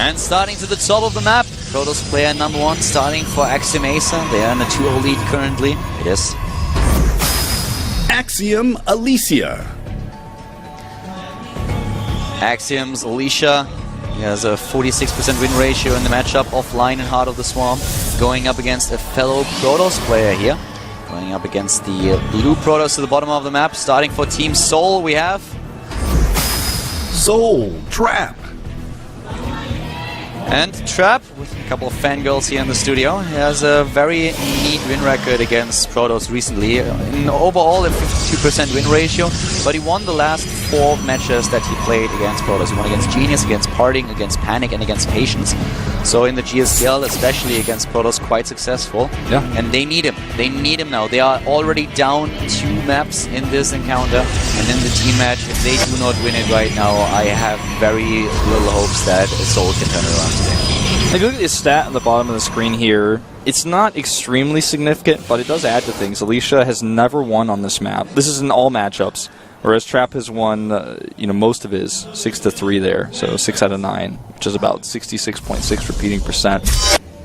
And starting to the top of the map, Protoss player number 1 starting for Axiom Acer. They are in a 2-0 lead currently. It is Axiom Alicia. Axiom's Alicia. He has a 46% win ratio in the matchup, offline in Heart of the Swarm, going up against a fellow Protoss player here. Going up against the blue Protoss to the bottom of the map. Starting for Team Soul, we have Soul Trap. And Trap, with a couple of fangirls here in the studio, he has a very neat win record against Protoss recently. In overall, a 52% win ratio, but he won the last 4 matches that he played against Protoss. He won against Genius, against Parting, against Panic, and against Patience. So in the GSTL, especially against Protoss, quite successful. Yeah. And they need him. They need him now. They are already down 2 maps in this encounter. And in the team match, if they do not win it right now, I have very little hopes that Soul can turn it around today. If you look at his stat on the bottom of the screen here, it's not extremely significant, but it does add to things. Alicia has never won on this map. This is in all matchups, whereas Trap has won, most of his 6-3 there, so 6 out of 9, which is about 66.6 repeating percent,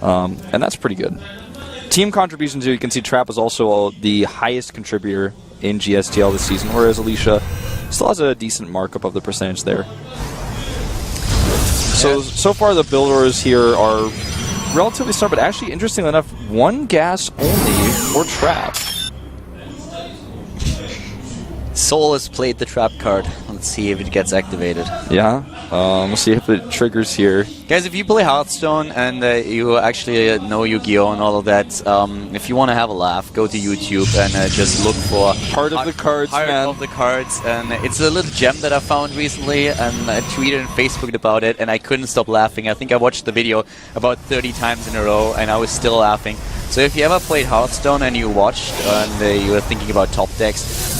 and that's pretty good. Team contributions here, you can see Trap is also the highest contributor in GSTL this season, whereas Alicia still has a decent markup of the percentage there. So far the builders here are relatively smart, but actually, interestingly enough, 1 gas only for Trap. Soul has played the Trap card. Let's see if it gets activated. Yeah, we'll see if it triggers here. Guys, if you play Hearthstone and you actually know Yu-Gi-Oh! And all of that, if you want to have a laugh, go to YouTube and just look for Heart of the Cards, Heart man. of the Cards. And it's a little gem that I found recently, and I tweeted and Facebooked about it, and I couldn't stop laughing. I think I watched the video about 30 times in a row, and I was still laughing. So if you ever played Hearthstone and you watched, and you were thinking about top decks,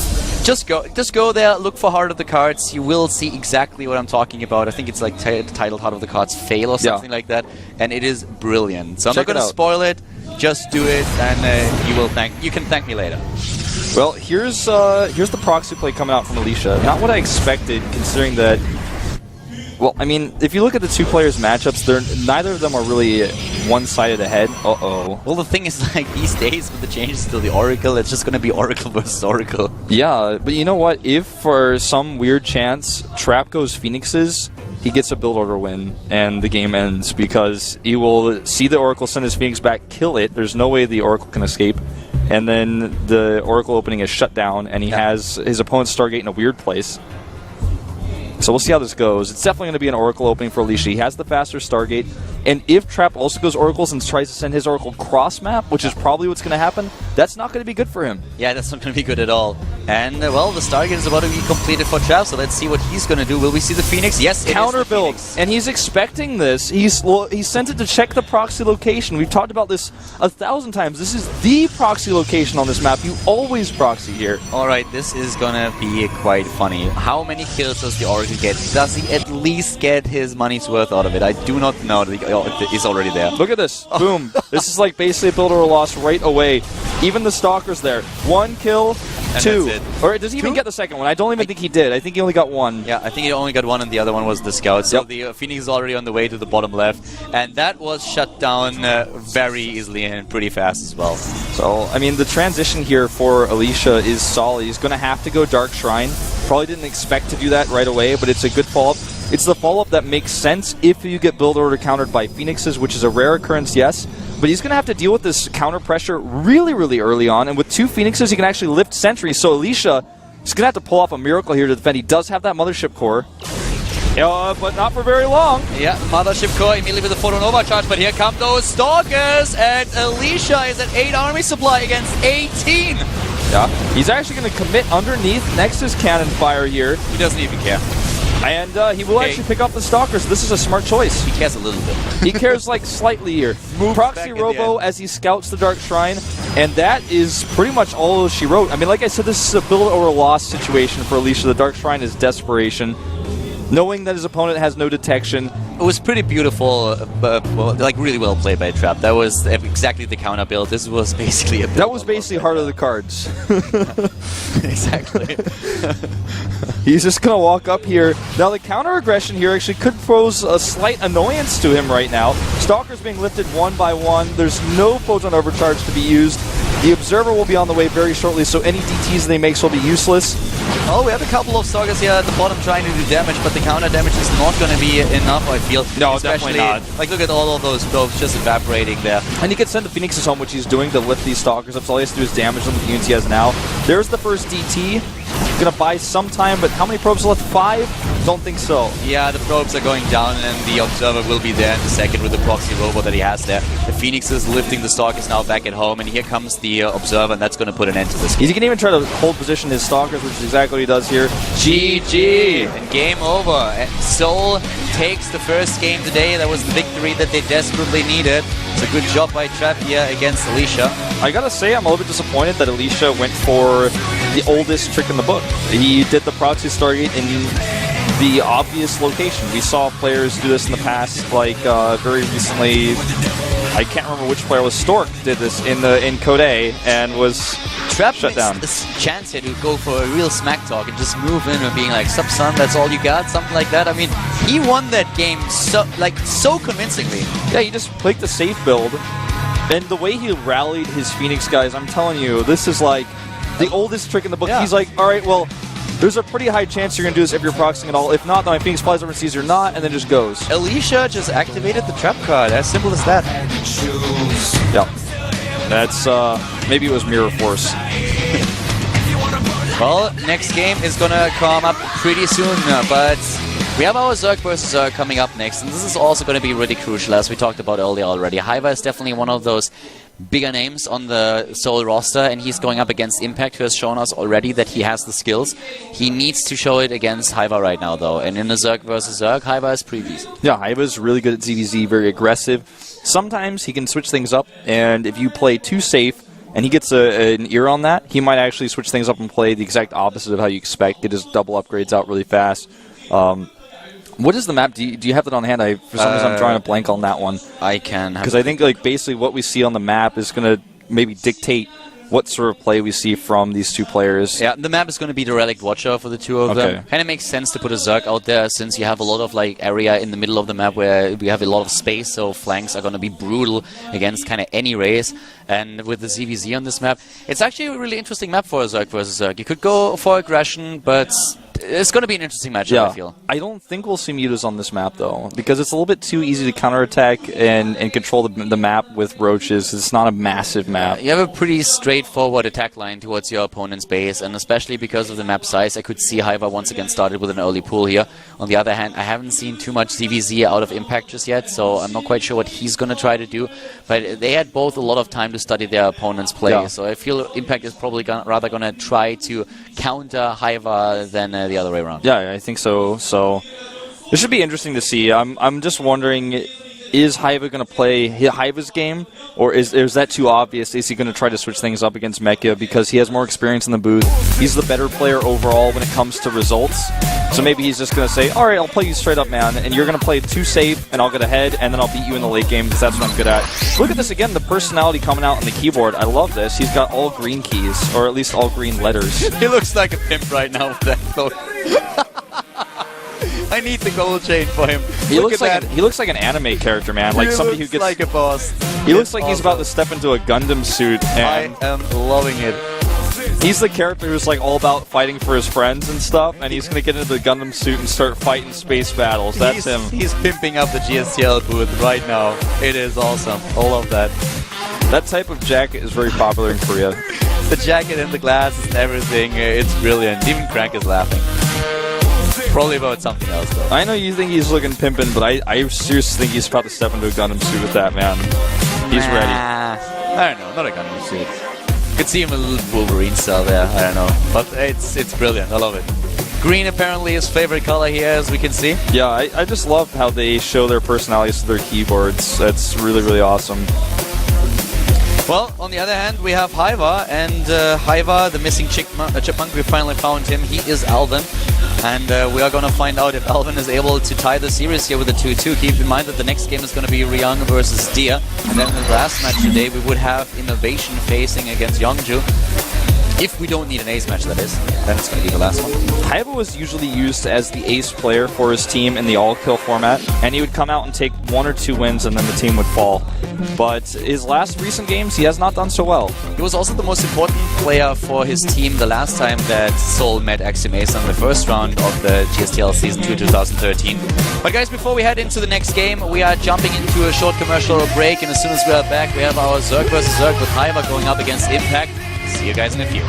just go there, look for Heart of the Cards. You will see exactly what I'm talking about. I think it's like titled Heart of the Cards Fail or something like that, and it is brilliant. So I'm not going to spoil it. Just do it, and you can thank me later. Well, here's the proxy play coming out from Alicia. Not what I expected, considering that. Well, I mean, if you look at the 2 players' matchups, neither of them are really one-sided ahead. Uh-oh. Well, the thing is, like, these days, with the changes to the Oracle, it's just going to be Oracle versus Oracle. Yeah, but you know what? If, for some weird chance, Trap goes Phoenixes, he gets a build order win, and the game ends, because he will see the Oracle send his Phoenix back, kill it, there's no way the Oracle can escape, and then the Oracle opening is shut down, and he has his opponent's Stargate in a weird place. So we'll see how this goes. It's definitely going to be an Oracle opening for Alicia. He has the faster Stargate. And if Trap also goes Oracles and tries to send his Oracle cross-map, which is probably what's going to happen, that's not going to be good for him. Yeah, that's not going to be good at all. And, well, the Stargate is about to be completed for Trap, so let's see what he's going to do. Will we see the Phoenix? Yes, counter build. And he's expecting this. He sent it to check the proxy location. We've talked about this 1,000 times. This is the proxy location on this map. You always proxy here. All right, this is going to be quite funny. How many kills does the Oracle get? Does he at least get his money's worth out of it? I do not know. It's already there. Look at this. Boom. This is like basically a build or a loss right away. Even the Stalker's there. 1 kill, 2. Or does he even get the second one? I don't even think he did. I think he only got 1. Yeah, I think he only got 1, and the other one was the Scout. So the Phoenix is already on the way to the bottom left. And that was shut down very easily and pretty fast as well. So, I mean, the transition here for Alicia is solid. He's going to have to go Dark Shrine. Probably didn't expect to do that right away, but it's a good follow-up. It's the follow-up that makes sense if you get build order countered by Phoenixes, which is a rare occurrence, yes. But he's going to have to deal with this counter pressure really, really early on. And with 2 Phoenixes, he can actually lift sentries. So Alicia is going to have to pull off a miracle here to defend. He does have that Mothership Core. But not for very long. Yeah, Mothership Core immediately with a photon overcharge, but here come those Stalkers, and Alicia is at 8 army supply against 18. Yeah, he's actually going to commit underneath next to his cannon fire here. He doesn't even care. And he will actually pick up the Stalkers. This is a smart choice. He cares a little bit. He cares like slightly here. Proxy Robo as he scouts the Dark Shrine, and that is pretty much all she wrote. I mean, like I said, this is a build or a loss situation for Alicia. The Dark Shrine is desperation. knowing that his opponent has no detection. It was pretty beautiful, like really well played by Trap. That was exactly the counter build. This was basically a build. That was basically Heart of the Cards. Exactly. He's just going to walk up here. Now, the counter aggression here actually could pose a slight annoyance to him right now. Stalker's being lifted one by one. There's no Photon Overcharge to be used. The Observer will be on the way very shortly, so any DTs they make will be useless. Oh, we have a couple of Stalkers here at the bottom trying to do damage, but the counter damage is not going to be enough, I feel. No, especially, definitely not. Like, look at all of those probes just evaporating there. And he can send the Phoenixes home, which he's doing to lift these Stalkers up, so all he has to do is damage them with the units he has now. There's the first DT. Gonna buy some time, but how many probes left? 5? Don't think so. Yeah, the probes are going down, and the Observer will be there in a second with the proxy robot that he has there. The Phoenix is lifting the Stalkers now back at home, and here comes the Observer, and that's going to put an end to this. He can even try to hold position his Stalkers, which is exactly what he does here. GG! And game over. And Seoul takes the first game today. That was the victory that they desperately needed. It's a good job by Trap here against Alicia. I gotta say, I'm a little bit disappointed that Alicia went for the oldest trick in the book. He did the proxy Stargate in the obvious location. We saw players do this in the past, like very recently. I can't remember which player was. Stork did this in Code A and was Trap shut down. This chance here to go for a real smack talk and just move in and being like, "Sup, son, that's all you got," something like that. I mean, he won that game so convincingly. Yeah, he just played the safe build, and the way he rallied his Phoenix guys, I'm telling you, this is like the oldest trick in the book. Yeah. He's like, all right, well, there's a pretty high chance you're going to do this if you're proxying at all. If not, then my Phoenix flies over and sees you're not, and then just goes. Alicia just activated the trap card. As simple as that. Yeah. That's, maybe it was Mirror Force. Well, next game is gonna come up pretty soon, but we have our Zerg versus Zerg coming up next, and this is also going to be really crucial, as we talked about earlier already. Hiva is definitely one of those bigger names on the Seoul roster, and he's going up against Impact, who has shown us already that he has the skills. He needs to show it against Hiva right now, though, and in a Zerg versus Zerg, Hiva is pretty decent. Yeah, Hiva's really good at ZVZ, very aggressive. Sometimes he can switch things up, and if you play too safe, and he gets an ear on that, he might actually switch things up and play the exact opposite of how you expect. Get his double upgrades out really fast. What is the map? Do you have that on hand? For some reason, I'm drawing a blank on that one. I can. Because I think basically what we see on the map is going to maybe dictate what sort of play we see from these two players. Yeah, the map is going to be the Relic Watcher for the two of them. Kind of makes sense to put a Zerg out there, since you have a lot of area in the middle of the map where we have a lot of space, so flanks are going to be brutal against kind of any race. And with the ZVZ on this map, it's actually a really interesting map for a Zerg versus Zerg. You could go for aggression, but it's going to be an interesting matchup, I feel. I don't think we'll see mutas on this map, though, because it's a little bit too easy to counterattack and control the map with roaches. It's not a massive map. You have a pretty straightforward attack line towards your opponent's base, and especially because of the map size, I could see Hiva once again started with an early pull here. On the other hand, I haven't seen too much ZVZ out of Impact just yet, so I'm not quite sure what he's going to try to do. But they had both a lot of time to study their opponent's play, so I feel Impact is probably rather going to try to counter Hiva than the other way around. Yeah, I think so. So this should be interesting to see. I'm just wondering, is Hiva going to play Hiva's game, or is that too obvious? Is he going to try to switch things up against Mechia because he has more experience in the booth? He's the better player overall when it comes to results. So maybe he's just going to say, all right, I'll play you straight up, man, and you're going to play too safe, and I'll get ahead, and then I'll beat you in the late game because that's what I'm good at. Look at this again, the personality coming out on the keyboard. I love this. He's got all green keys, or at least all green letters. He looks like a pimp right now with that cloak. I need the gold chain for him. He looks like an anime character, man. Like somebody who gets like a boss. He looks like he's about to step into a Gundam suit. And I am loving it. He's the character who's all about fighting for his friends and stuff, and he's gonna get into the Gundam suit and start fighting space battles. That's him. He's pimping up the GSTL booth right now. It is awesome. All of that. That type of jacket is very popular in Korea. The jacket and the glasses and everything, it's brilliant. Even Crank is laughing. Probably about something else, though. I know you think he's looking pimpin', but I seriously think he's about to step into a Gundam suit with that, man. He's ready. I don't know, not a Gundam suit. Could see him a little Wolverine style there, I don't know. But it's brilliant, I love it. Green apparently his favorite color here, as we can see. Yeah, I just love how they show their personalities to their keyboards. That's really, really awesome. Well, on the other hand, we have Hiva, and Hiva, the missing chipmunk, we finally found him. He is Alvin, and we are going to find out if Alvin is able to tie the series here with a 2-2. Keep in mind that the next game is going to be Ryung versus Dia, and then in the last match today we would have Innovation facing against Youngju. If we don't need an ace match, that is, then it's going to be the last one. Hiva was usually used as the ace player for his team in the all-kill format, and he would come out and take 1 or 2 wins, and then the team would fall. But his last recent games, he has not done so well. He was also the most important player for his team the last time that Seoul met Aximason in the first round of the GSTL Season 2 2013. But guys, before we head into the next game, we are jumping into a short commercial break, and as soon as we are back, we have our Zerg versus Zerg with Hiva going up against Impact. See you guys in a few.